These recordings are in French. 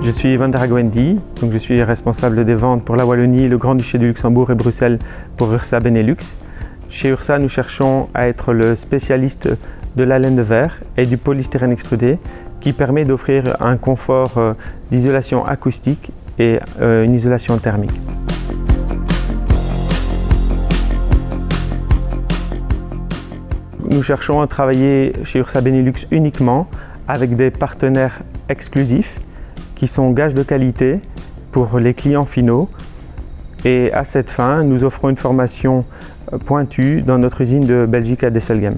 Je suis Van der Agwendi, donc je suis responsable des ventes pour la Wallonie, le Grand-Duché du Luxembourg et Bruxelles pour Ursa Benelux. Chez Ursa, nous cherchons à être le spécialiste de la laine de verre et du polystyrène extrudé qui permet d'offrir un confort d'isolation acoustique et une isolation thermique. Nous cherchons à travailler chez Ursa Benelux uniquement avec des partenaires exclusifs qui sont gages de qualité pour les clients finaux. Et à cette fin, nous offrons une formation pointue dans notre usine de Belgique à Desselgem.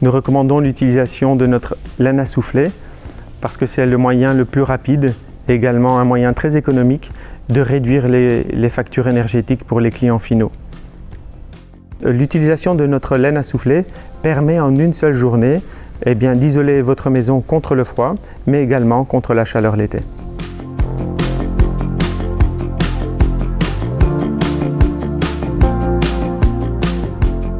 Nous recommandons l'utilisation de notre laine à souffler parce que c'est le moyen le plus rapide et également un moyen très économique de réduire les factures énergétiques pour les clients finaux. L'utilisation de notre laine à souffler permet en une seule journée d'isoler votre maison contre le froid, mais également contre la chaleur l'été.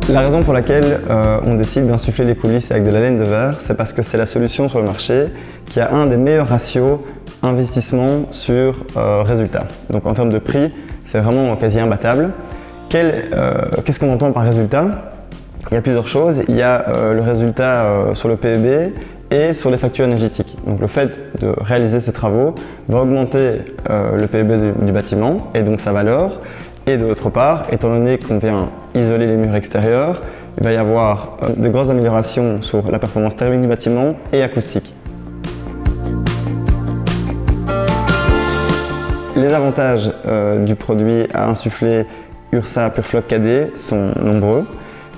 La raison pour laquelle on décide d'insuffler les coulisses avec de la laine de verre, c'est parce que c'est la solution sur le marché qui a un des meilleurs ratios investissement sur résultat. Donc en termes de prix, c'est vraiment quasi imbattable. Qu'est-ce qu'on entend par résultat? Il y a plusieurs choses. Il y a le résultat sur le PEB et sur les factures énergétiques. Donc le fait de réaliser ces travaux va augmenter le PEB du bâtiment et donc sa valeur. Et d'autre part, étant donné qu'on vient isoler les murs extérieurs, il va y avoir de grosses améliorations sur la performance thermique du bâtiment et acoustique. Les avantages du produit à insuffler Ursa Purfloc KD sont nombreux.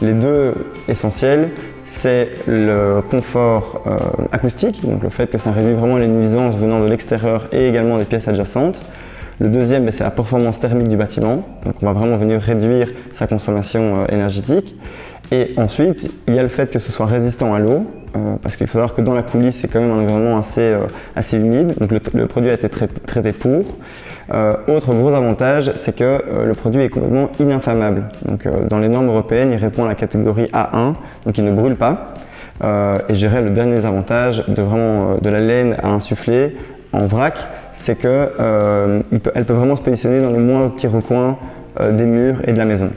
Les deux essentiels, c'est le confort acoustique, donc le fait que ça réduit vraiment les nuisances venant de l'extérieur et également des pièces adjacentes. Le deuxième, c'est la performance thermique du bâtiment, donc on va vraiment venir réduire sa consommation énergétique. Et ensuite, il y a le fait que ce soit résistant à l'eau, parce qu'il faut savoir que dans la coulisse, c'est quand même un environnement assez humide, donc le produit a été traité pour. Autre gros avantage, c'est que le produit est complètement ininflammable. Donc, dans les normes européennes, il répond à la catégorie A1, donc il ne brûle pas. Et je dirais le dernier avantage de la laine à insuffler en vrac, c'est qu'elle peut vraiment se positionner dans les moindres petits recoins des murs et de la maison.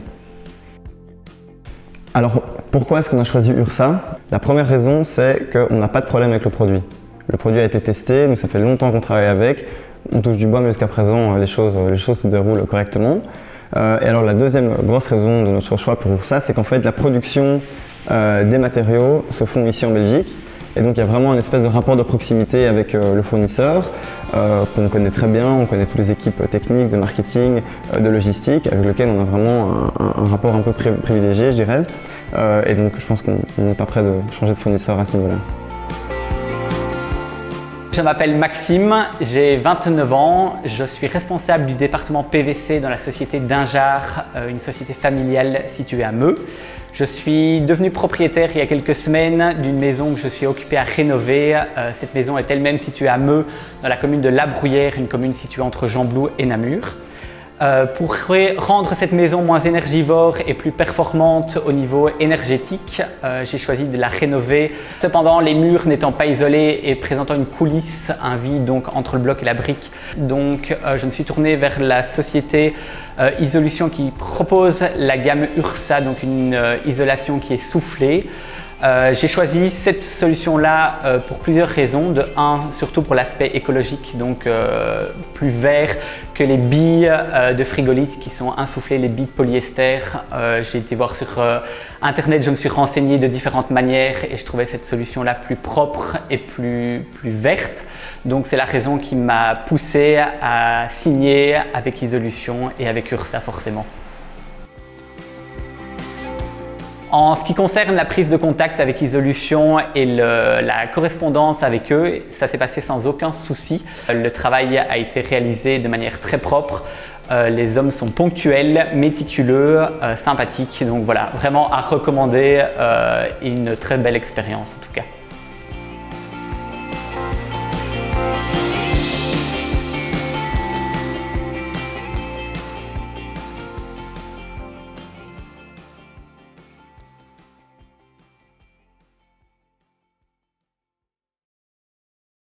Alors, pourquoi est-ce qu'on a choisi Ursa? La première raison, c'est qu'on n'a pas de problème avec le produit. Le produit a été testé, nous ça fait longtemps qu'on travaille avec. On touche du bois, mais jusqu'à présent, les choses se déroulent correctement. Et alors, la deuxième grosse raison de notre choix pour Ursa, c'est qu'en fait, la production des matériaux se font ici en Belgique. Et donc, il y a vraiment une espèce de rapport de proximité avec le fournisseur qu'on connaît très bien. On connaît toutes les équipes techniques, de marketing, de logistique, avec lesquelles on a vraiment un rapport un peu privilégié, je dirais. Et donc, je pense qu'on n'est pas prêt de changer de fournisseur à ce niveau-là. Je m'appelle Maxime, j'ai 29 ans, je suis responsable du département PVC dans la société Dinjar, une société familiale située à Meux. Je suis devenu propriétaire il y a quelques semaines d'une maison que je suis occupé à rénover. Cette maison est elle-même située à Meux, dans la commune de La Bruyère, une commune située entre Gembloux et Namur. Pour rendre cette maison moins énergivore et plus performante au niveau énergétique, j'ai choisi de la rénover. Cependant, les murs n'étant pas isolés et présentant une coulisse, un vide donc entre le bloc et la brique. Donc, je me suis tourné vers la société Isolution qui propose la gamme Ursa, donc une isolation qui est soufflée. J'ai choisi cette solution-là pour plusieurs raisons. De un, surtout pour l'aspect écologique, donc plus vert que les billes de frigolite qui sont insoufflées, les billes de polyester. J'ai été voir sur internet, je me suis renseigné de différentes manières et je trouvais cette solution-là plus propre et plus verte. Donc c'est la raison qui m'a poussé à signer avec Isolution et avec Ursa forcément. En ce qui concerne la prise de contact avec Isolution et la correspondance avec eux, ça s'est passé sans aucun souci. Le travail a été réalisé de manière très propre. Les hommes sont ponctuels, méticuleux, sympathiques. Donc voilà, vraiment à recommander, une très belle expérience en tout cas.